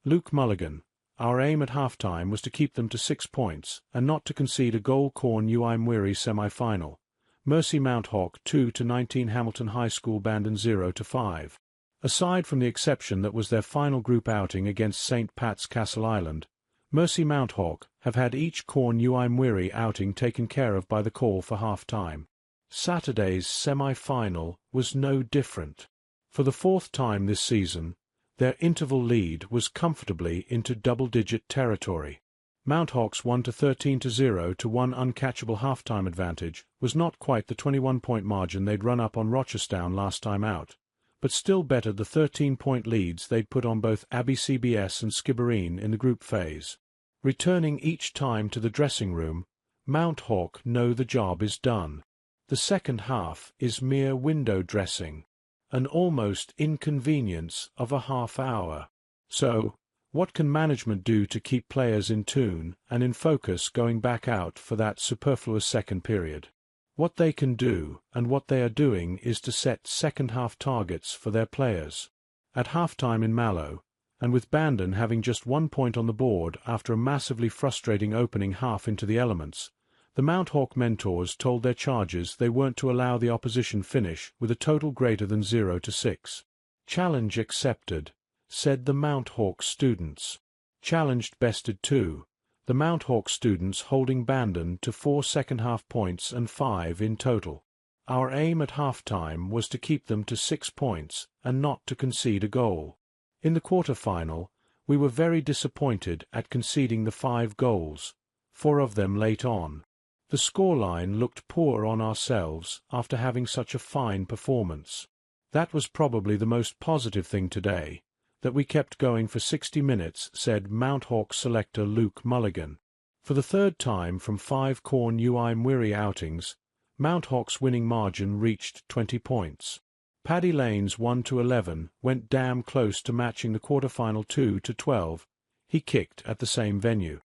Luke Mulligan, our aim at halftime was to keep them to 6 points and not to concede a goal. Our semi-final. Mercy Mount Hawk 2-19 Hamilton High School Bandon 0-5. Aside from the exception that was their final group outing against St. Pat's Castle Island, Mercy Mount Hawk have had each Mwiri outing taken care of by the call for half-time. Saturday's semi-final was no different. For the 4th time this season, their interval lead was comfortably into double-digit territory. Mount Hawk's 1-13-0 to 1 uncatchable half-time advantage was not quite the 21-point margin they'd run up on Rochestown last time out, but still bettered the 13-point leads they'd put on both Abbey CBS and Skibbereen in the group phase. Returning each time to the dressing room, Mount Hawk know the job is done. The second half is mere window dressing, an almost inconvenience of a half hour. So, what can management do to keep players in tune and in focus going back out for that superfluous second period? What they can do, and what they are doing, is to set second-half targets for their players. At halftime in Mallow, and with Bandon having just 1 point on the board after a massively frustrating opening half into the elements, the Mount Hawk mentors told their charges they weren't to allow the opposition finish with a total greater than 0-6. Challenge accepted, said the Mount Hawk students. Challenged bested too, the Mount Hawk students holding Bandon to 4 second-half points and 5 in total. Our aim at half-time was to keep them to 6 points and not to concede a goal. In the quarter-final, we were very disappointed at conceding the 5 goals, 4 of them late on. The scoreline looked poor on ourselves after having such a fine performance. That was probably the most positive thing today, that we kept going for 60 minutes, said Mount Hawk selector Luke Mulligan. For the 3rd time from 5 Mwiri outings, Mount Hawk's winning margin reached 20 points. Paddy Lane's 1-11 went damn close to matching the quarter-final 2-12 he kicked at the same venue.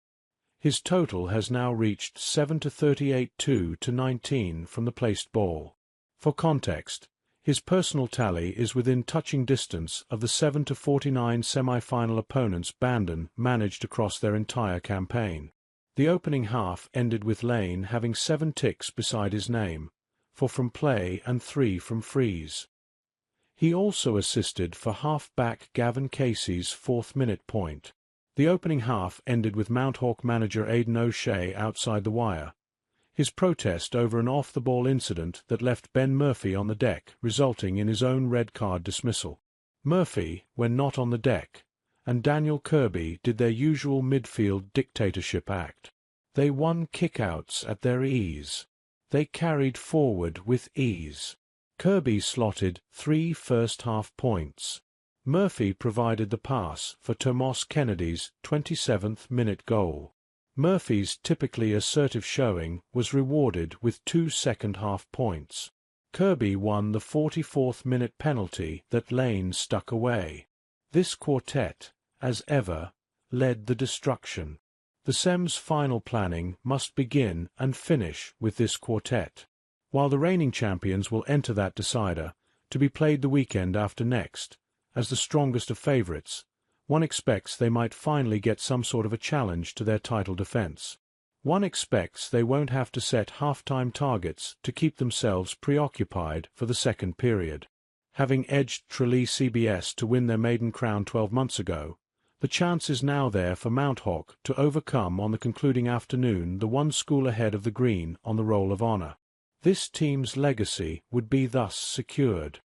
His total has now reached 7-38 2-19 from the placed ball. For context, his personal tally is within touching distance of the 7-49 semi-final opponents Bandon managed across their entire campaign. The opening half ended with Lane having 7 ticks beside his name, 4 from play and 3 from frees. He also assisted for half-back Gavin Casey's 4th-minute point. The opening half ended with Mount Hawk manager Aidan O'Shea outside the wire, his protest over an off-the-ball incident that left Ben Murphy on the deck, resulting in his own red card dismissal. Murphy, when not on the deck, and Daniel Kirby did their usual midfield dictatorship act. They won kickouts at their ease. They carried forward with ease. Kirby slotted 3 first-half points. Murphy provided the pass for Tomas Kennedy's 27th-minute goal. Murphy's typically assertive showing was rewarded with 2 second-half points. Kirby won the 44th-minute penalty that Lane stuck away. This quartet, as ever, led the destruction. The SEM's final planning must begin and finish with this quartet. While the reigning champions will enter that decider, to be played the weekend after next, as the strongest of favourites, one expects they might finally get some sort of a challenge to their title defence. One expects they won't have to set half-time targets to keep themselves preoccupied for the second period. Having edged Tralee CBS to win their maiden crown 12 months ago, the chance is now there for Mount Hawk to overcome on the concluding afternoon the one school ahead of the Green on the Roll of Honour. This team's legacy would be thus secured.